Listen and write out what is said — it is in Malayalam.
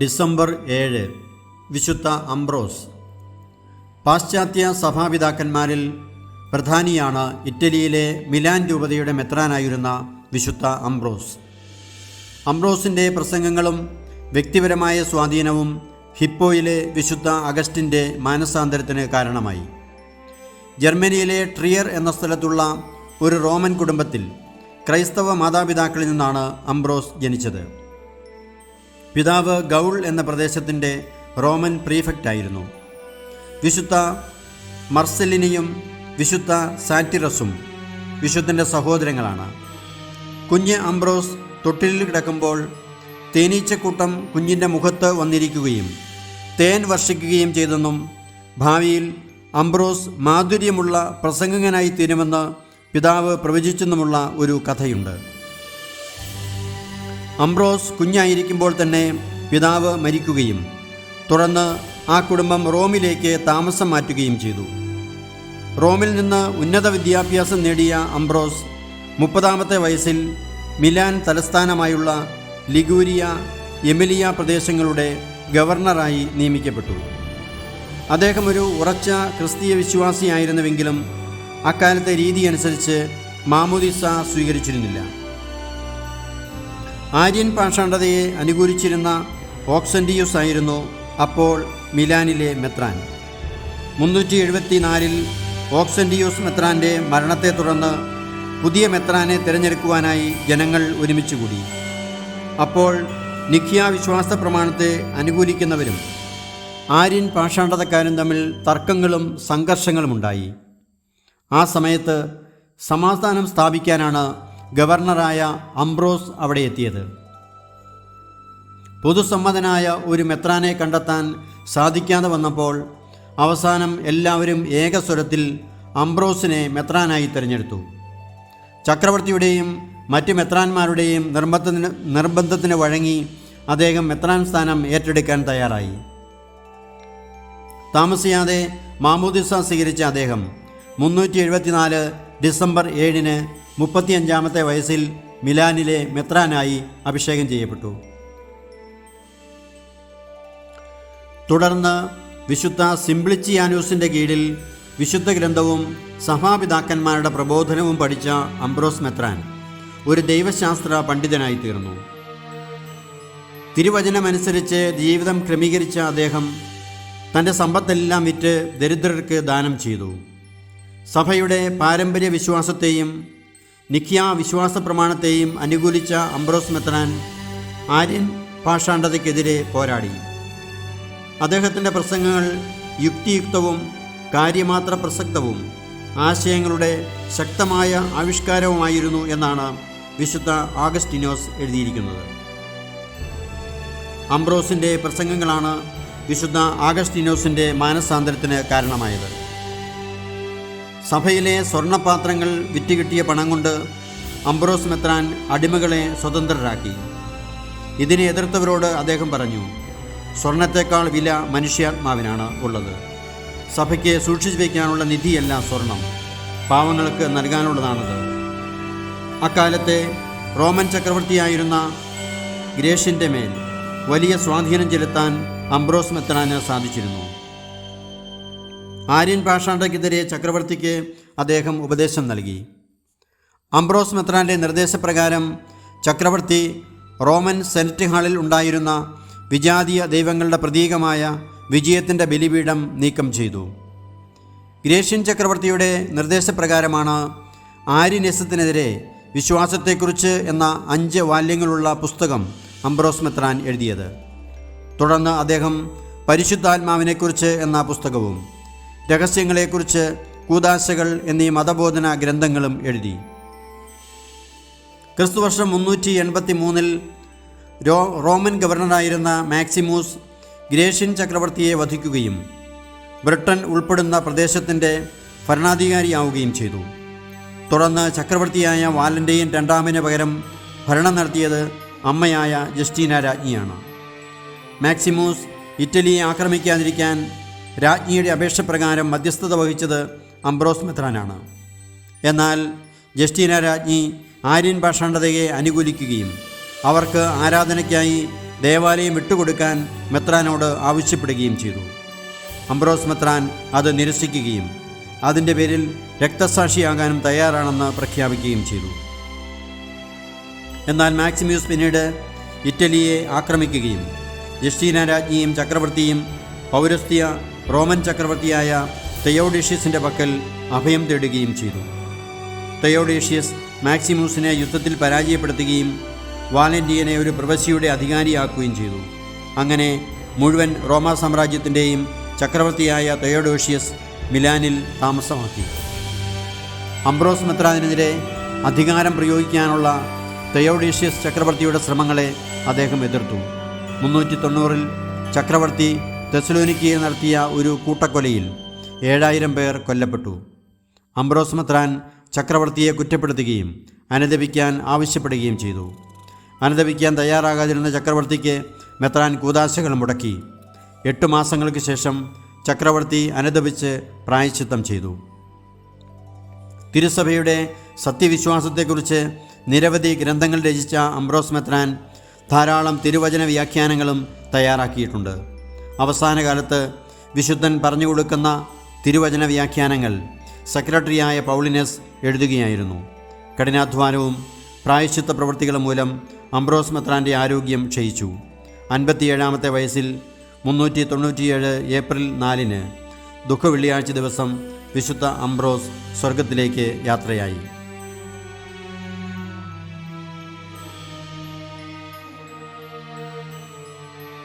ഡിസംബർ 7 വിശുദ്ധ അംബ്രോസ്. പാശ്ചാത്യ സഭാപിതാക്കന്മാരിൽ പ്രധാനിയാണ് ഇറ്റലിയിലെ മിലാൻ രൂപതയുടെ മെത്രാനായിരുന്ന വിശുദ്ധ അംബ്രോസ്. അംബ്രോസിൻ്റെ പ്രസംഗങ്ങളും വ്യക്തിപരമായ സ്വാധീനവും ഹിപ്പോയിലെ വിശുദ്ധ അഗസ്റ്റിൻ്റെ മാനസാന്തരത്തിന് കാരണമായി. ജർമ്മനിയിലെ ട്രിയർ എന്ന സ്ഥലത്തുള്ള ഒരു റോമൻ കുടുംബത്തിൽ ക്രൈസ്തവ മാതാപിതാക്കളിൽ നിന്നാണ് അംബ്രോസ് ജനിച്ചത്. പിതാവ് ഗൗൾ എന്ന പ്രദേശത്തിൻ്റെ റോമൻ പ്രീഫെക്റ്റായിരുന്നു. വിശുദ്ധ മർസലിനിയും വിശുദ്ധ സാറ്റിറസും വിശുദ്ധൻ്റെ സഹോദരങ്ങളാണ്. കുഞ്ഞ് അംബ്രോസ് തൊട്ടിലിൽ കിടക്കുമ്പോൾ തേനീച്ചക്കൂട്ടം കുഞ്ഞിൻ്റെ മുഖത്ത് വന്നിരിക്കുകയും തേൻ വർഷിക്കുകയും ചെയ്തെന്നും ഭാവിയിൽ അംബ്രോസ് മാധുര്യമുള്ള പ്രസംഗകനായി തീരുമെന്ന് പിതാവ് പ്രവചിച്ചെന്നുമുള്ള ഒരു കഥയുണ്ട്. അംബ്രോസ് കുഞ്ഞായിരിക്കുമ്പോൾ തന്നെ പിതാവ് മരിക്കുകയും തുടർന്ന് ആ കുടുംബം റോമിലേക്ക് താമസം മാറ്റുകയും ചെയ്തു. റോമിൽ നിന്ന് ഉന്നത വിദ്യാഭ്യാസം നേടിയ അംബ്രോസ് 30-ാമത്തെ വയസ്സിൽ മിലാൻ തലസ്ഥാനമായുള്ള ലിഗൂരിയ, എമിലിയ പ്രദേശങ്ങളുടെ ഗവർണറായി നിയമിക്കപ്പെട്ടു. അദ്ദേഹം ഒരു ഉറച്ച ക്രിസ്തീയ വിശ്വാസിയായിരുന്നുവെങ്കിലും അക്കാലത്തെ രീതി അനുസരിച്ച് മാമോദിസ സ്വീകരിച്ചിരുന്നില്ല. ആര്യൻ പാഷാണ്ഡതയെ അനുകൂലിച്ചിരുന്ന ഓക്സൻഡിയൂസ് ആയിരുന്നു അപ്പോൾ മിലാനിലെ മെത്രാൻ. 374 ഓക്സൻഡിയൂസ് മെത്രാൻ്റെ മരണത്തെ തുടർന്ന് പുതിയ മെത്രാനെ തിരഞ്ഞെടുക്കുവാനായി ജനങ്ങൾ ഒരുമിച്ചുകൂടി. അപ്പോൾ നിഖ്യ വിശ്വാസ പ്രമാണത്തെ അനുകൂലിക്കുന്നവരും ആര്യൻ പാഷാണ്ഡതക്കാരും തമ്മിൽ തർക്കങ്ങളും സംഘർഷങ്ങളുമുണ്ടായി. ആ സമയത്ത് സമാധാനം സ്ഥാപിക്കാനാണ് ഗവർണറായ അംബ്രോസ് അവിടെ എത്തിയത്. പൊതുസമ്മതനായ ഒരു മെത്രാനെ കണ്ടെത്താൻ സാധിക്കാതെ വന്നപ്പോൾ അവസാനം എല്ലാവരും ഏകസ്വരത്തിൽ അംബ്രോസിനെ മെത്രാനായി തിരഞ്ഞെടുത്തു. ചക്രവർത്തിയുടെയും മറ്റ് മെത്രാന്മാരുടെയും നിർബന്ധത്തിന് വഴങ്ങി അദ്ദേഹം മെത്രാൻ സ്ഥാനം ഏറ്റെടുക്കാൻ തയ്യാറായി. താമസിയാതെ മാമോദിസ സ്വീകരിച്ച അദ്ദേഹം 374 ഡിസംബർ 7 35-ാമത്തെ വയസ്സിൽ മിലാനിലെ മെത്രാനായി അഭിഷേകം ചെയ്യപ്പെട്ടു. തുടർന്ന് വിശുദ്ധ സിംപ്ലിച്ചിയാനൂസിൻ്റെ കീഴിൽ വിശുദ്ധ ഗ്രന്ഥവും സഭാപിതാക്കന്മാരുടെ പ്രബോധനവും പഠിച്ച അംബ്രോസ് മെത്രാൻ ഒരു ദൈവശാസ്ത്ര പണ്ഡിതനായി തീർന്നു. തിരുവചനമനുസരിച്ച് ജീവിതം ക്രമീകരിച്ച അദ്ദേഹം തൻ്റെ സമ്പത്തെല്ലാം വിറ്റ് ദരിദ്രർക്ക് ദാനം ചെയ്തു. സഭയുടെ പാരമ്പര്യ വിശ്വാസത്തെയും നിഖ്യ വിശ്വാസ പ്രമാണത്തെയും അനുകൂലിച്ച അംബ്രോസ് മെത്രാൻ ആര്യൻ പാഷാണ്ഡതയ്ക്കെതിരെ പോരാടി. അദ്ദേഹത്തിൻ്റെ പ്രസംഗങ്ങൾ യുക്തിയുക്തവും കാര്യമാത്ര പ്രസക്തവും ആശയങ്ങളുടെ ശക്തമായ ആവിഷ്കാരവുമായിരുന്നു എന്നാണ് വിശുദ്ധ ആഗസ്റ്റിനോസ് എഴുതിയിരിക്കുന്നത്. അംബ്രോസിൻ്റെ പ്രസംഗങ്ങളാണ് വിശുദ്ധ ആഗസ്റ്റിനോസിൻ്റെ മാനസാന്തരത്തിന് കാരണമായത്. സഭയിലെ സ്വർണ്ണപാത്രങ്ങൾ വിറ്റുകിട്ടിയ പണം കൊണ്ട് അംബ്രോസ് മെത്രാൻ അടിമകളെ സ്വതന്ത്രരാക്കി. ഇതിനെ എതിർത്തവരോട് അദ്ദേഹം പറഞ്ഞു, സ്വർണത്തേക്കാൾ വില മനുഷ്യാത്മാവിനാണ് ഉള്ളത്. സഭയ്ക്ക് സൂക്ഷിച്ചു വയ്ക്കാനുള്ള നിധിയല്ല സ്വർണം, പാവങ്ങൾക്ക് നൽകാനുള്ളതാണത്. അക്കാലത്തെ റോമൻ ചക്രവർത്തിയായിരുന്ന ഗ്രേഷ്യൻ്റെ മേൽ വലിയ സ്വാധീനം ചെലുത്താൻ അംബ്രോസ് മെത്രാന് സാധിച്ചിരുന്നു. ആര്യൻ പാഷാണ്ഡയ്ക്കെതിരെ ചക്രവർത്തിക്ക് അദ്ദേഹം ഉപദേശം നൽകി. അംബ്രോസ് മെത്രാൻ്റെ നിർദ്ദേശപ്രകാരം ചക്രവർത്തി റോമൻ സെനറ്റ് ഹാളിൽ ഉണ്ടായിരുന്ന വിജാതീയ ദൈവങ്ങളുടെ പ്രതീകമായ വിജയത്തിൻ്റെ ബലിപീഠം നീക്കം ചെയ്തു. ഗ്രേഷ്യൻ ചക്രവർത്തിയുടെ നിർദ്ദേശപ്രകാരമാണ് ആര്യനിസത്തിനെതിരെ വിശ്വാസത്തെക്കുറിച്ച് എന്ന 5 വാല്യങ്ങളുള്ള പുസ്തകം അംബ്രോസ് മെത്രാൻ എഴുതിയത്. തുടർന്ന് അദ്ദേഹം പരിശുദ്ധാത്മാവിനെക്കുറിച്ച് എന്ന പുസ്തകവും രഹസ്യങ്ങളെക്കുറിച്ച് കൂദാശകൾ എന്നീ മതബോധന ഗ്രന്ഥങ്ങളും എഴുതി. ക്രിസ്തുവർഷം 383 റോമൻ ഗവർണറായിരുന്ന മാക്സിമൂസ് ഗ്രേഷ്യൻ ചക്രവർത്തിയെ വധിക്കുകയും ബ്രിട്ടൻ ഉൾപ്പെടുന്ന പ്രദേശത്തിൻ്റെ ഭരണാധികാരിയാവുകയും ചെയ്തു. തുടർന്ന് ചക്രവർത്തിയായ വാലന്റൈൻ 2-ന് പകരം ഭരണം നടത്തിയത് അമ്മയായ ജസ്റ്റീന രാജ്ഞിയാണ്. മാക്സിമൂസ് ഇറ്റലിയെ ആക്രമിക്കാതിരിക്കാൻ രാജ്ഞിയുടെ അപേക്ഷപ്രകാരം മധ്യസ്ഥത വഹിച്ചത് അംബ്രോസ് മെത്രാനാണ്. എന്നാൽ ജസ്റ്റീന രാജ്ഞി ആര്യൻ പാഷാണ്ഡതയെ അനുകൂലിക്കുകയും അവർക്ക് ആരാധനയ്ക്കായി ദേവാലയം വിട്ടുകൊടുക്കാൻ മെത്രാനോട് ആവശ്യപ്പെടുകയും ചെയ്തു. അംബ്രോസ് മെത്രാൻ അത് നിരസിക്കുകയും അതിൻ്റെ പേരിൽ രക്തസാക്ഷിയാകാനും തയ്യാറാണെന്ന് പ്രഖ്യാപിക്കുകയും ചെയ്തു. എന്നാൽ മാക്സിമ്യൂസ് പിന്നീട് ഇറ്റലിയെ ആക്രമിക്കുകയും ജസ്റ്റീന രാജ്ഞിയും ചക്രവർത്തിയും പൗരസ്ത്യ റോമൻ ചക്രവർത്തിയായ തെയോഡീഷ്യസിൻ്റെ പക്കൽ അഭയം തേടുകയും ചെയ്തു. തെയോഡീഷ്യസ് മാക്സിമൂസിനെ യുദ്ധത്തിൽ പരാജയപ്പെടുത്തുകയും വാലന്റിയനെ ഒരു പ്രവശ്യയുടെ അധികാരിയാക്കുകയും ചെയ്തു. അങ്ങനെ മുഴുവൻ റോമാ സാമ്രാജ്യത്തിൻ്റെയും ചക്രവർത്തിയായ തെയോഡോഷ്യസ് മിലാനിൽ താമസമാക്കി. അംബ്രോസ് മെത്രാനെതിരെ അധികാരം പ്രയോഗിക്കാനുള്ള തെയോഡീഷ്യസ് ചക്രവർത്തിയുടെ ശ്രമങ്ങളെ അദ്ദേഹം എതിർത്തു. 390 ചക്രവർത്തി തെസലോനിക്കയിൽ നടത്തിയ ഒരു കൂട്ടക്കൊലയിൽ 7000 പേർ കൊല്ലപ്പെട്ടു. അംബ്രോസ് മെത്രാൻ ചക്രവർത്തിയെ കുറ്റപ്പെടുത്തുകയും അനുദപിക്കാൻ ആവശ്യപ്പെടുകയും ചെയ്തു. അനുദപിക്കാൻ തയ്യാറാകാതിരുന്ന ചക്രവർത്തിക്ക് മെത്രാൻ കൂദാശകൾ മുടക്കി. 8 മാസങ്ങൾക്ക് ശേഷം ചക്രവർത്തി അനുദപിച്ച് പ്രായശ്ചിത്തം ചെയ്തു. തിരുസഭയുടെ സത്യവിശ്വാസത്തെക്കുറിച്ച് നിരവധി ഗ്രന്ഥങ്ങൾ രചിച്ച അംബ്രോസ് മെത്രാൻ ധാരാളം തിരുവചന വ്യാഖ്യാനങ്ങളും തയ്യാറാക്കിയിട്ടുണ്ട്. അവസാന കാലത്ത് വിശുദ്ധൻ പറഞ്ഞുകൊടുക്കുന്ന തിരുവചന വ്യാഖ്യാനങ്ങൾ സെക്രട്ടറിയായ പൗളിനസ് എഴുതുകയായിരുന്നു. കഠിനാധ്വാനവും പ്രായശ്ചിത്ത പ്രവൃത്തികളും മൂലം അംബ്രോസ് മെത്രാൻ്റെ ആരോഗ്യം ക്ഷയിച്ചു. 57-ാമത്തെ വയസ്സിൽ 397 ഏപ്രിൽ 4 ദുഃഖവെള്ളിയാഴ്ച ദിവസം വിശുദ്ധ അംബ്രോസ് സ്വർഗത്തിലേക്ക് യാത്രയായി.